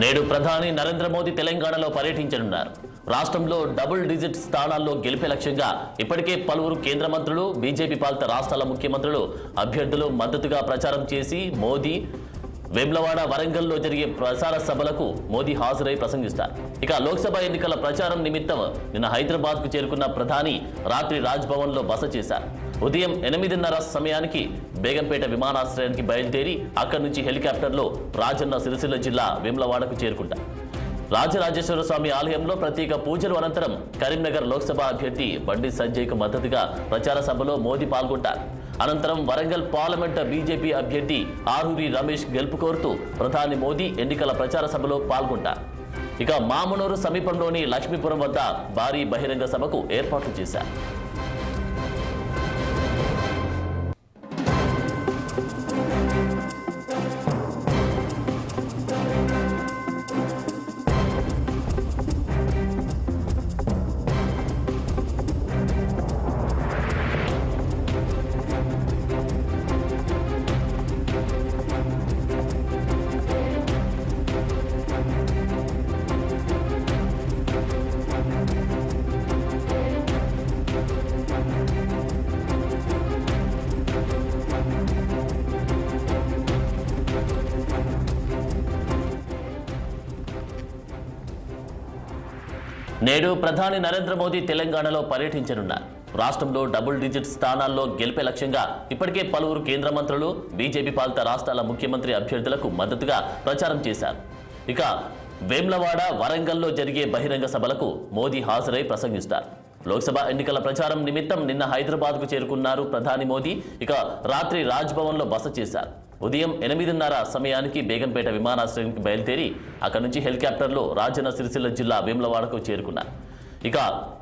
నేడు ప్రధాని నరేంద్ర మోదీ తెలంగాణలో పర్యటించనున్నారు. రాష్ట్రంలో డబుల్ డిజిట్ స్థానాల్లో గెలిపే లక్ష్యంగా ఇప్పటికే పలువురు కేంద్ర మంత్రులు, బీజేపీ పాలిత రాష్ట్రాల ముఖ్యమంత్రులు అభ్యర్థులు మద్దతుగా ప్రచారం చేసి మోదీ వేములవాడ, వరంగల్లో జరిగే ప్రచార సభలకు మోదీ హాజరై ప్రసంగిస్తారు. ఇక లోక్సభ ఎన్నికల ప్రచారం నిమిత్తం నిన్న హైదరాబాద్కు చేరుకున్న ప్రధాని రాత్రి రాజ్భవన్లో బస చేశారు. ఉదయం 8:30 సమయానికి బేగంపేట విమానాశ్రయానికి బయలుదేరి అక్కడి నుంచి హెలికాప్టర్లో రాజన్న సిరిసిల్ల జిల్లా వేములవాడకు చేరుకుంటారు. రాజరాజేశ్వర స్వామి ఆలయంలో ప్రత్యేక పూజలు అనంతరం కరీంనగర్ లోక్సభ అభ్యర్థి బండి సంజయ్కు మద్దతుగా ప్రచార సభలో మోదీ పాల్గొంటారు. అనంతరం వరంగల్ పార్లమెంట్ బీజేపీ అభ్యర్థి ఆరూరి రమేష్ గెలుపు కోరుతూ ప్రధాని మోదీ ఎన్నికల ప్రచార సభలో పాల్గొంటారు. ఇక మామునూరు సమీపంలోని లక్ష్మీపురం వద్ద భారీ బహిరంగ సభకు ఏర్పాట్లు చేశారు. నేడు ప్రధాని నరేంద్ర మోదీ తెలంగాణలో పర్యటించనున్నారు. రాష్ట్రంలో డబుల్ డిజిట్ స్థానాల్లో గెలిపే లక్ష్యంగా ఇప్పటికే పలువురు కేంద్ర మంత్రులు, బీజేపీ పాలిత రాష్ట్రాల ముఖ్యమంత్రి అభ్యర్థులకు మద్దతుగా ప్రచారం చేశారు. ఇక వేములవాడ, వరంగల్లో జరిగే బహిరంగ సభలకు మోదీ హాజరై ప్రసంగిస్తారు. లోక్సభ ఎన్నికల ప్రచారం నిమిత్తం నిన్న హైదరాబాద్కు చేరుకున్నారు ప్రధాని మోదీ. ఇక రాత్రి రాజ్భవన్లో బస చేశారు. ఉదయం 8:30 సమయానికి బేగంపేట విమానాశ్రయానికి బయలుదేరి అక్కడి నుంచి హెలికాప్టర్లో రాజన్న సిరిసిల్ల జిల్లా వేములవాడకు చేరుకున్నారు. ఇక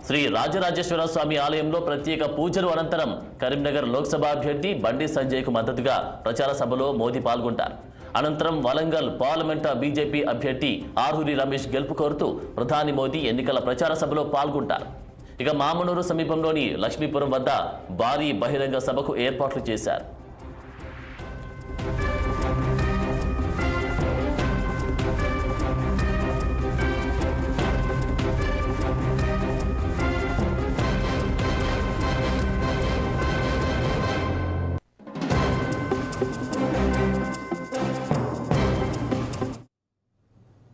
శ్రీ రాజరాజేశ్వర స్వామి ఆలయంలో ప్రత్యేక పూజలు అనంతరం కరీంనగర్ లోక్సభ అభ్యర్థి బండి సంజయ్కు మద్దతుగా ప్రచార సభలో మోదీ పాల్గొంటారు. అనంతరం వరంగల్ పార్లమెంట్ బీజేపీ అభ్యర్థి ఆరూరి రమేష్ గెలుపు కోరుతూ ప్రధాని మోదీ ఎన్నికల ప్రచార సభలో పాల్గొంటారు. ఇక మామునూరు సమీపంలోని లక్ష్మీపురం వద్ద భారీ బహిరంగ సభకు ఏర్పాట్లు చేశారు.